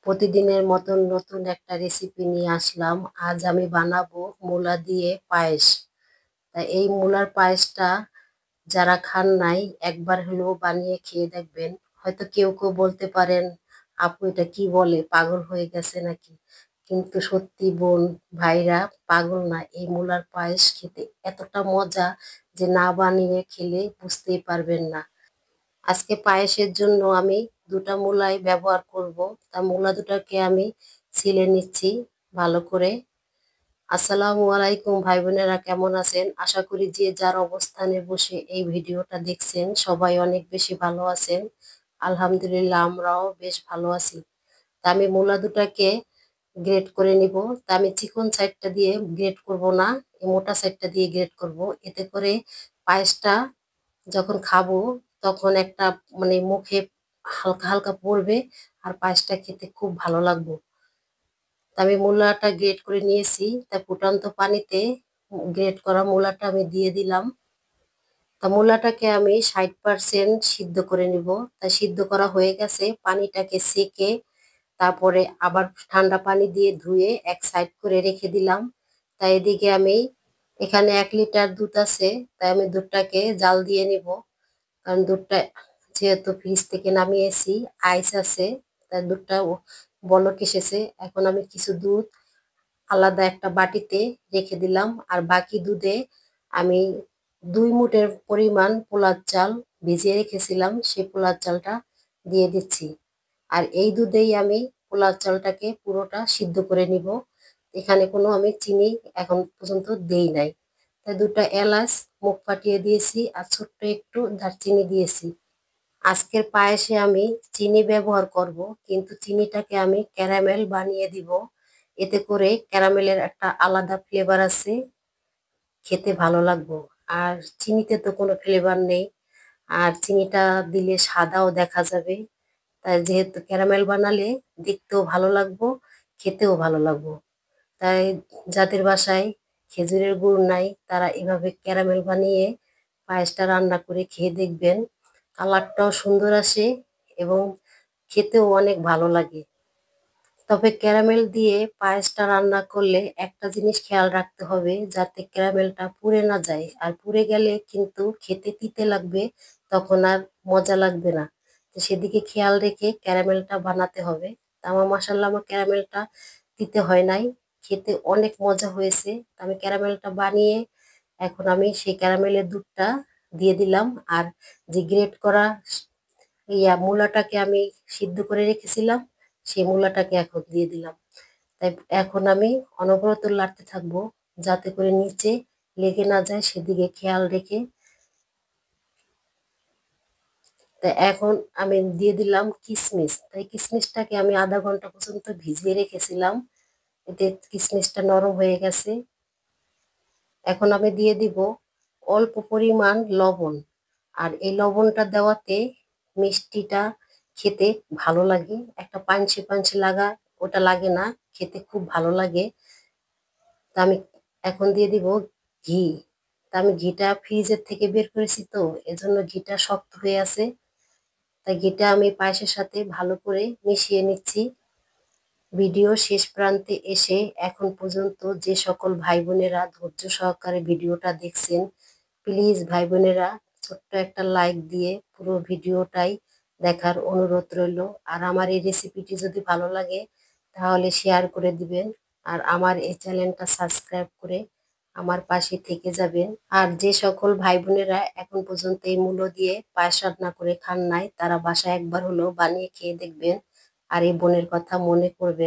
প্রতিদিনের মতন নতুন একটা রেসিপি নিয়ে আসলাম। আজ আমি বানাবো মূলা দিয়ে পায়েস। তা এই মূলার পায়েসটা যারা খান নাই একবার হলেও বানিয়ে খেয়ে দেখবেন। হয়তো কেউ কেউ বলতে পারেন, আপু এটা কি বলে, পাগল হয়ে গেছে নাকি? কিন্তু সত্যি বোন ভাইরা, পাগল না। এই মূলার পায়েস খেতে এতটা মজা যে না বানিয়ে খেলে বুঝতেই পারবেন না। আজকে পায়েসের জন্য আমি দুটা মূলাই ব্যবহার করব। তা মূলা দুটাকে আমি ছিলে নিচ্ছি ভালো করে। আসসালামু আলাইকুম ভাই বোনেরা, কেমন আছেন? আশা করি যে যার অবস্থানে বসে এই ভিডিওটা দেখছেন সবাই অনেক বেশি ভালো আছেন। আলহামদুলিল্লাহ, আমরাও বেশ ভালো আছি। তা আমি মূলা দুটাকে গ্রেট করে নিব। তা আমি চিকন সাইডটা দিয়ে গ্রেট করব না, এই মোটা সাইডটা দিয়ে গ্রেট করব। এতে করে পায়েসটা যখন খাবো তখন একটা মানে মুখে হালকা হালকা পড়বে, আর পায়েসটা খেতে খুব ভালো লাগবে। তা আমি মূলাটা গ্রেট করে নিয়েছি। তা ফুটন্ত পানিতে গ্রেট করা মূলাটা আমি দিয়ে দিলাম। তা মূলাটাকে আমি 60% সিদ্ধ করে নিব। তা সিদ্ধ করা হয়ে গেছে, পানিটাকে সেকে তারপরে আবার ঠান্ডা পানি দিয়ে ধুয়ে এক সাইড করে রেখে দিলাম। তাই এদিকে আমি এখানে 1 লিটার দুধ আছে, তাই আমি দুধটাকে জাল দিয়ে নিব। কারণ দুধটা যেহেতু ফ্রিজ থেকে নামিয়েছি, আইস আছে, তাই দুধটা বলক এসেছে। এখন আমি কিছু দুধ আলাদা একটা বাটিতে রেখে দিলাম, আর বাকি দুধে আমি 2 মুঠের পরিমাণ পোলার চাল ভিজিয়ে রেখেছিলাম, সেই পোলার চালটা দিয়ে দিচ্ছি। আর এই দুধেই আমি পোলার চালটাকে পুরোটা সিদ্ধ করে নিব। এখানে কোনো আমি চিনি এখন পর্যন্ত দেই নাই। তাই 2টা এলাচ মুখ ফাটিয়ে দিয়েছি, আর ছোট্ট একটু দারচিনি দিয়েছি। আজকের পায়েসে আমি চিনি ব্যবহার করব, কিন্তু চিনিটাকে আমি ক্যারামেল বানিয়ে দিব। এতে করে ক্যারামেলের একটা আলাদা ফ্লেভার আছে, খেতে ভালো লাগবে। আর চিনিতে তো কোনো ফ্লেভার নেই, আর চিনিটা দিলে সাদাও দেখা যাবে। তাই যেহেতু ক্যারামেল বানালে দেখতেও ভালো লাগবে, খেতেও ভালো লাগবে। তাই যাদের বাসায় খেজুরের গুড় নাই তারা এভাবে ক্যারামেল বানিয়ে পায়েসটা রান্না করে খেয়ে দেখবেন। কালারটাও সুন্দর আসে এবং খেতেও অনেক ভালো লাগে। তবে ক্যারামেল দিয়ে পায়েসটা রান্না করলে একটা জিনিস খেয়াল রাখতে হবে, যাতে ক্যারামেলটা পুড়ে না যায়। আর পুড়ে গেলে কিন্তু খেতে তিতে লাগবে, তখন আর মজা লাগবে না। তো সেদিকে খেয়াল রেখে ক্যারামেলটা বানাতে হবে। তা আমার মাসাল্লাহ, আমার ক্যারামেলটা দিতে হয় নাই, খেতে অনেক মজা হয়েছে। তা আমি ক্যারামেলটা বানিয়ে এখন আমি সেই ক্যারামেলের দুধটা দিয়ে দিলাম। আর যে গ্রেট করা মূলাটাকে আমি সিদ্ধ করে রেখেছিলাম, সেই মূলাটাকে এখন দিয়ে দিলাম। তাই এখন আমি অনবরত লাড়তে থাকবো, যাতে করে নিচে লেগে না যায়, সেদিকে খেয়াল রেখে। তাই এখন আমি দিয়ে দিলাম কিশমিশ। তাই কিশমিশটাকে আমি আধা ঘন্টা পর্যন্ত ভিজিয়ে রেখেছিলাম, এতে কিশমিশটা নরম হয়ে গেছে। এখন আমি দিয়ে দিব অল্প পরিমাণ লবণ। আর এই লবণটা দেওয়াতে মিষ্টিটা খেতে ভালো লাগে, একটা পাঞ্চে পাঞ্চে লাগা ওটা লাগে না, খেতে খুব ভালো লাগে। তা আমি এখন দিয়ে দিব ঘি। তা আমি ঘিটা ফ্রিজের থেকে বের করেছি, তো এজন্য ঘিটা শক্ত হয়ে আছে। তাই ঘিটা আমি পায়েসের সাথে ভালো করে মিশিয়ে নিচ্ছি। ভিডিও শেষ প্রান্তে এসে এখন পর্যন্ত যে সকল ভাই বোনেরা ধৈর্য সহকারে ভিডিওটা দেখছেন, প্লিজ ভাই বোনেরা ছোট্ট একটা লাইক দিয়ে পুরো ভিডিওটাই দেখার অনুরোধ রইল। আর আমার এই রেসিপিটি যদি ভালো লাগে তাহলে শেয়ার করে দিবেন, আর আমার এই চ্যানেলটা সাবস্ক্রাইব করে আমার পাশে থেকে যাবেন। আর যে সকল ভাই বোনেরা এখন পর্যন্ত এই মূলো দিয়ে পায়েস রান্না করে খান নাই, তারা বাসায় একবার হলেও বানিয়ে খেয়ে দেখবেন, আর এই বোনের কথা মনে করবেন।